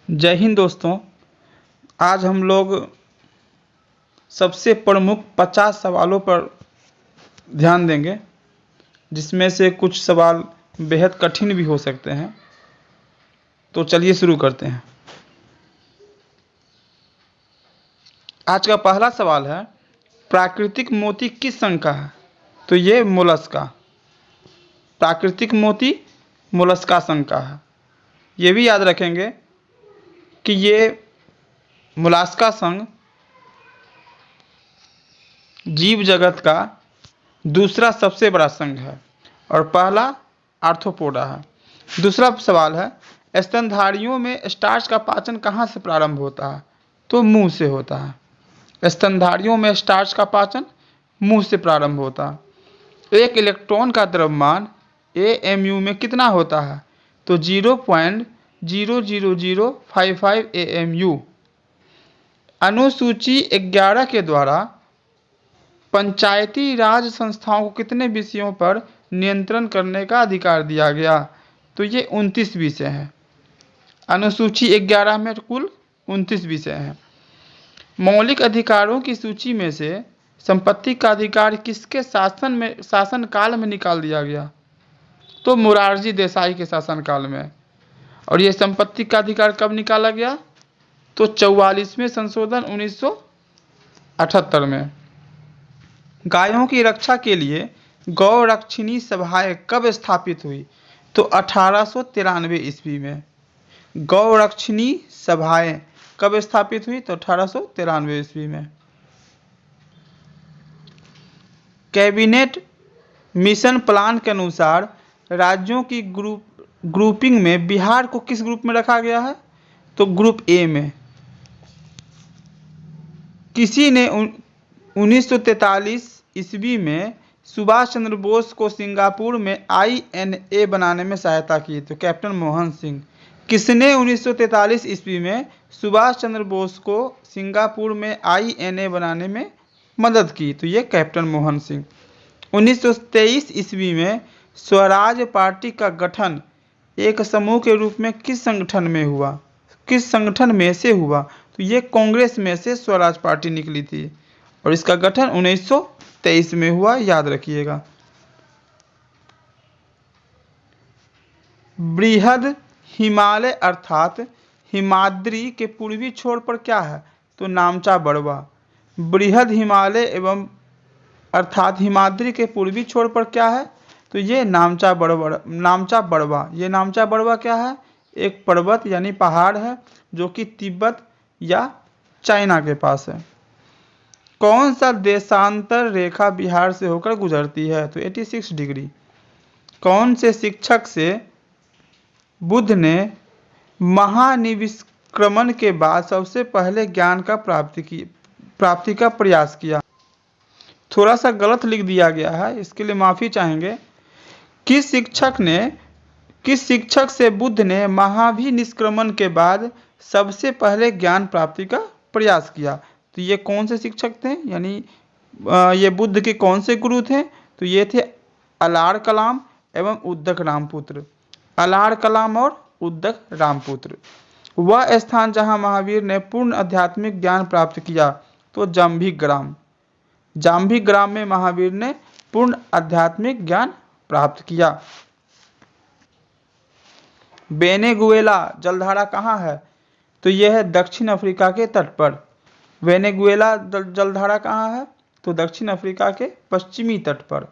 जय हिंद दोस्तों। आज हम लोग सबसे प्रमुख 50 सवालों पर ध्यान देंगे, जिसमें से कुछ सवाल बेहद कठिन भी हो सकते हैं। तो चलिए शुरू करते हैं। आज का पहला सवाल है, प्राकृतिक मोती किस संघ का है? तो ये मोलस्का, प्राकृतिक मोती मोलस्का संघ का है। ये भी याद रखेंगे कि ये मोलस्का संघ जीव जगत का दूसरा सबसे बड़ा संघ है और पहला आर्थ्रोपोडा है। दूसरा सवाल है, स्तनधारियों में स्टार्च का पाचन कहाँ से प्रारंभ होता है? तो मुंह से होता है। स्तनधारियों में स्टार्च का पाचन मुंह से प्रारंभ होता है। एक इलेक्ट्रॉन का द्रव्यमान AMU में कितना होता है? तो 0.00055 AMU। अनुसूची 11 के द्वारा पंचायती राज संस्थाओं को कितने विषयों पर नियंत्रण करने का अधिकार दिया गया? तो ये 29 विषय हैं। अनुसूची 11 में कुल 29 विषय हैं। मौलिक अधिकारों की सूची में से संपत्ति का अधिकार किसके शासनकाल में निकाल दिया गया? तो मोरारजी देसाई के शासनकाल में। और ये संपत्ति का अधिकार कब निकाला गया? तो 44वें संशोधन 1978 में। गायों की रक्षा के लिए गौरक्षिणी सभाएं कब स्थापित हुई? तो 1893 ईस्वी में। गौरक्षिणी सभाएं कब स्थापित हुई? तो 1893 ईस्वी में। कैबिनेट मिशन प्लान के अनुसार राज्यों की ग्रुपिंग में बिहार को किस ग्रुप में रखा गया है? तो ग्रुप ए में। किसी ने 1943 ईस्वी में सुभाष चंद्र बोस को सिंगापुर में INA बनाने में सहायता की? तो कैप्टन मोहन सिंह। किसने 1943 ईस्वी में सुभाष चंद्र बोस को सिंगापुर में INA बनाने में मदद की? तो ये कैप्टन मोहन सिंह। 1923 ईस्वी में स्वराज पार्टी का गठन एक समूह के रूप में किस संगठन में हुआ? किस संगठन में से हुआ? तो ये कांग्रेस में से स्वराज पार्टी निकली थी और इसका गठन 1923 में हुआ, याद रखिएगा। बृहद हिमालय अर्थात हिमाद्री के पूर्वी छोर पर क्या है? तो नामचा बड़वा। बृहद हिमालय एवं अर्थात हिमाद्री के पूर्वी छोर पर क्या है? तो ये नामचा बड़वा। ये नामचा बड़वा क्या है? एक पर्वत यानी पहाड़ है जो कि तिब्बत या चाइना के पास है। कौन सा देशांतर रेखा बिहार से होकर गुजरती है? तो 86 डिग्री। कौन से शिक्षक से बुद्ध ने महानिष्क्रमण के बाद सबसे पहले ज्ञान का प्राप्ति का प्रयास किया? थोड़ा सा गलत लिख दिया गया है, इसके लिए माफ़ी चाहेंगे। किस शिक्षक से बुद्ध ने महाभिनिष्क्रमण के बाद सबसे पहले ज्ञान प्राप्ति का प्रयास किया? तो ये कौन से शिक्षक थे, यानी ये बुद्ध के कौन से गुरु थे? तो ये थे अलार कलाम एवं उद्दक रामपुत्र। अलार कलाम और उद्दक रामपुत्र। वह स्थान जहां महावीर ने पूर्ण आध्यात्मिक ज्ञान प्राप्त किया? तो जाम्भिग्राम। जाम्भिग्राम में महावीर ने पूर्ण आध्यात्मिक ज्ञान प्राप्त किया। वेनेजुएला जलधारा कहाँ है? तो यह है दक्षिण अफ्रीका के तट पर। वेनेजुएला जलधारा कहाँ है? तो दक्षिण अफ्रीका के पश्चिमी तट पर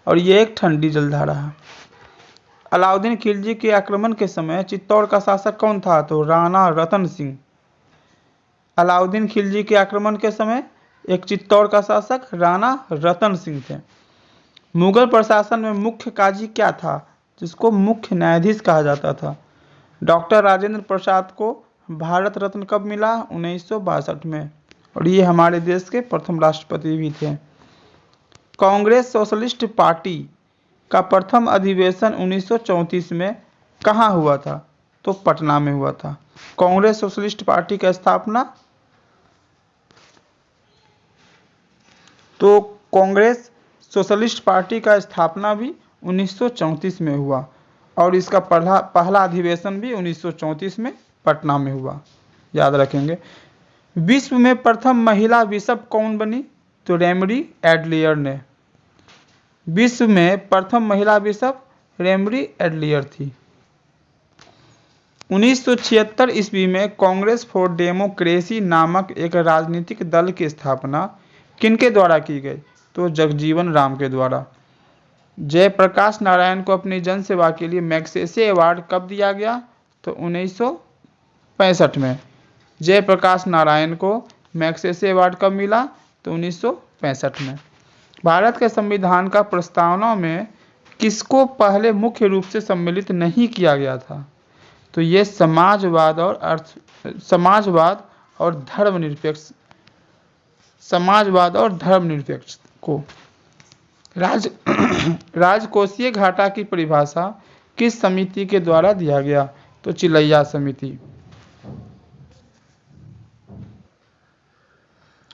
और यह एक ठंडी जलधारा है। अलाउद्दीन खिलजी के आक्रमण के समय चित्तौड़ का शासक कौन था? तो राणा रतन सिंह। अलाउद्दीन खिलजी के आक्रमण के समय एक चित्तौड़ का शासक राणा रतन सिंह थे। मुगल प्रशासन में मुख्य काजी क्या था, जिसको मुख्य न्यायाधीश कहा जाता था? डॉक्टर राजेंद्र प्रसाद को भारत रत्न कब मिला? 1962 में और ये हमारे देश के प्रथम राष्ट्रपति भी थे। कांग्रेस सोशलिस्ट पार्टी का प्रथम अधिवेशन 1934 में कहाँ हुआ था? तो पटना में हुआ था। कांग्रेस सोशलिस्ट पार्टी का स्थापना तो कांग्रेस सोशलिस्ट पार्टी का स्थापना भी 1934 में हुआ और इसका पहला अधिवेशन भी 1934 में पटना में हुआ, याद रखेंगे। विश्व में प्रथम महिला बिशप कौन बनी? तो रेमरी एडलियर ने। विश्व में प्रथम महिला बिशप रेमरी एडलियर थी। 1976 ईस्वी में कांग्रेस फॉर डेमोक्रेसी नामक एक राजनीतिक दल की स्थापना किनके द्वारा की गई? तो जगजीवन राम के द्वारा। जयप्रकाश नारायण को अपनी जनसेवा के लिए मैग्सेसे अवार्ड कब दिया गया? तो 1965 में। जयप्रकाश नारायण को मैग्सेसे अवार्ड कब मिला? तो 1965 में। भारत के संविधान का प्रस्तावना में किसको पहले मुख्य रूप से सम्मिलित नहीं किया गया था? तो ये समाजवाद और धर्मनिरपेक्ष को। राजकोषीय घाटा की परिभाषा किस समिति के द्वारा दिया गया? तो चिलैया समिति।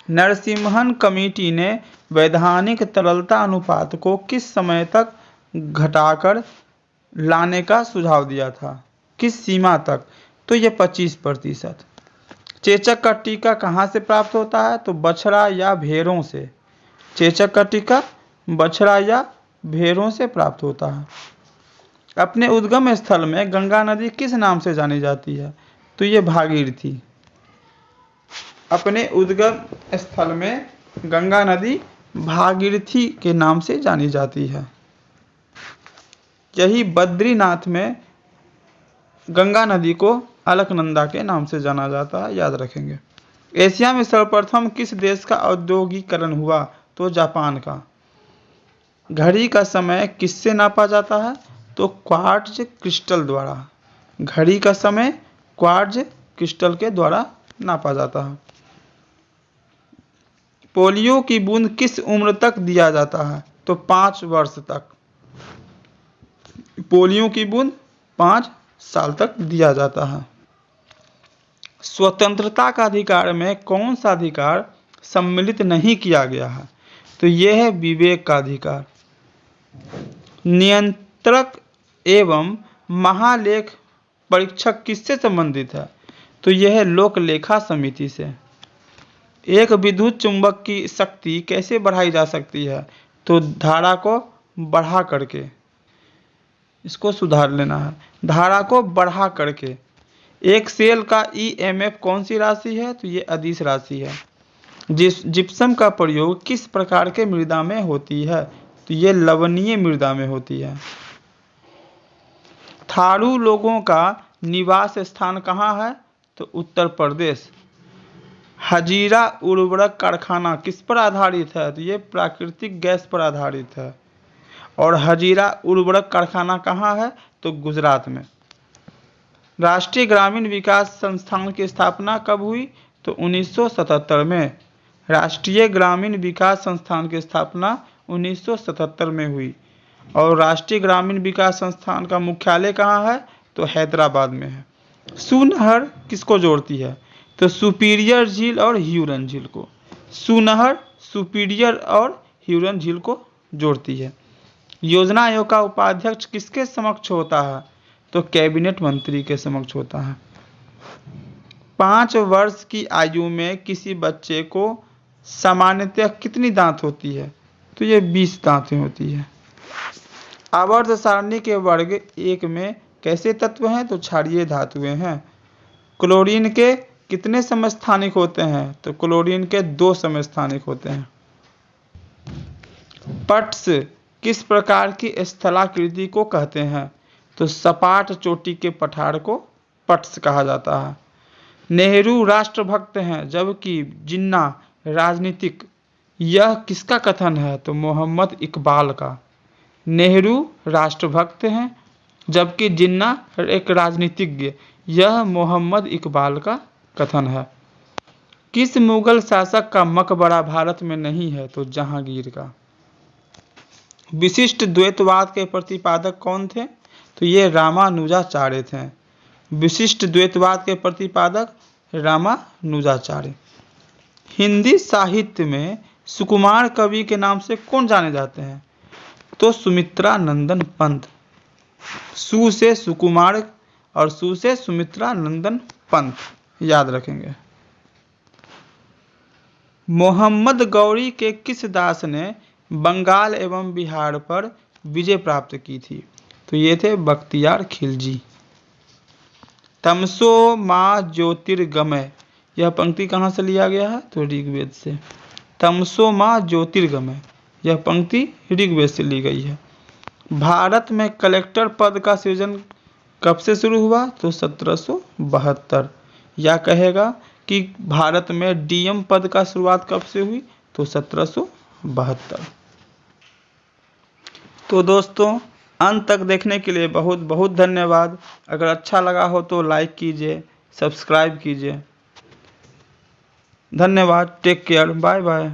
नरसिम्हन कमेटी ने वैधानिक तरलता अनुपात को किस समय तक घटाकर लाने का सुझाव दिया था? किस सीमा तक? तो यह 25%। चेचक का टीका कहाँ से प्राप्त होता है? तो बछड़ा या भेड़ों से। चेचक का टीका बछड़ा या भेड़ों से प्राप्त होता है। अपने उद्गम स्थल में गंगा नदी किस नाम से जानी जाती है? तो ये भागीरथी। अपने उद्गम स्थल में गंगा नदी भागीरथी के नाम से जानी जाती है। यही बद्रीनाथ में गंगा नदी को अलकनंदा के नाम से जाना जाता है, याद रखेंगे। एशिया में सर्वप्रथम किस देश का औद्योगिकरण हुआ? तो जापान का। घड़ी का समय किससे नापा जाता है? तो क्वार्ट्ज क्रिस्टल द्वारा। घड़ी का समय क्वार्ट्ज क्रिस्टल के द्वारा नापा जाता है। पोलियो की बूंद किस उम्र तक दिया जाता है? तो 5 वर्ष तक। पोलियो की बूंद 5 साल तक दिया जाता है। स्वतंत्रता का अधिकार में कौन सा अधिकार सम्मिलित नहीं किया गया है? तो यह है विवेक का अधिकार। नियंत्रक एवं महालेख परीक्षक किससे संबंधित है? तो यह है लोक लेखा समिति से। एक विद्युत चुंबक की शक्ति कैसे बढ़ाई जा सकती है? तो धारा को बढ़ा करके। इसको सुधार लेना है। धारा को बढ़ा करके। एक सेल का ईएमएफ कौन सी राशि है? तो ये अदिश राशि है। जिप्सम का प्रयोग किस प्रकार के मृदा में होती है? तो ये लवणीय मृदा में होती है। थारू लोगों का निवास स्थान कहाँ है? तो उत्तर प्रदेश। हजीरा उर्वरक कारखाना किस पर आधारित है? तो ये प्राकृतिक गैस पर आधारित है। और हजीरा उर्वरक कारखाना कहाँ है? तो गुजरात में। राष्ट्रीय ग्रामीण विकास संस्थान की स्थापना कब हुई? तो 1977 में। राष्ट्रीय ग्रामीण विकास संस्थान की स्थापना 1977 में हुई। और राष्ट्रीय ग्रामीण विकास संस्थान का मुख्यालय कहाँ है? तो हैदराबाद में है। सुनहर किसको जोड़ती है? तो सुपीरियर झील और ह्यूरन झील को। सुनहर सुपीरियर और ह्यूरन झील को जोड़ती है। योजना आयोग का उपाध्यक्ष किसके समक्ष होता है? तो कैबिनेट मंत्री के समक्ष होता है। 5 वर्ष की आयु में किसी बच्चे को सामान्यतः कितनी दांत होती है? तो ये 20 दांतें होती है। आवर्त सारणी के वर्ग 1 में कैसे तत्व हैं? तो क्षारीय धातुएं हैं। क्लोरीन के कितने समस्थानिक होते हैं? तो क्लोरीन के 2 समस्थानिक होते हैं। पट्स किस प्रकार की स्थलाकृति को कहते हैं? तो सपाट चोटी के पठार को पट्स कहा जाता है। नेहरू राष्ट्रभक्त हैं जबकि जिन्ना राजनीतिक, यह किसका कथन है? तो मोहम्मद इकबाल का। नेहरू राष्ट्रभक्त हैं जबकि जिन्ना एक राजनीतिज्ञ, यह मोहम्मद इकबाल का कथन है। किस मुगल शासक का मकबरा भारत में नहीं है? तो जहांगीर का। विशिष्ट द्वैतवाद के प्रतिपादक कौन थे? तो ये रामानुजाचार्य थे। विशिष्ट द्वैतवाद के प्रतिपादक रामानुजाचार्य। हिंदी साहित्य में सुकुमार कवि के नाम से कौन जाने जाते हैं? तो सुमित्रा नंदन पंत। सु से सुकुमार और सु से सुमित्रा नंदन पंत, याद रखेंगे। मोहम्मद गौरी के किस दास ने बंगाल एवं बिहार पर विजय प्राप्त की थी? तो ये थे बख्तियार खिलजी। तमसो माँ ज्योतिर्गमय, यह पंक्ति कहाँ से लिया गया है? तो ऋग्वेद से। तमसो माँ ज्योतिर्गमय, यह पंक्ति ऋग्वेद से ली गई है। भारत में कलेक्टर पद का सृजन कब से शुरू हुआ? तो 1772। या कहेगा कि भारत में डीएम पद का शुरुआत कब से हुई? तो 1772। तो दोस्तों, अंत तक देखने के लिए बहुत बहुत धन्यवाद। अगर अच्छा लगा हो तो लाइक कीजिए, सब्सक्राइब कीजिए। धन्यवाद। Take care. Bye bye.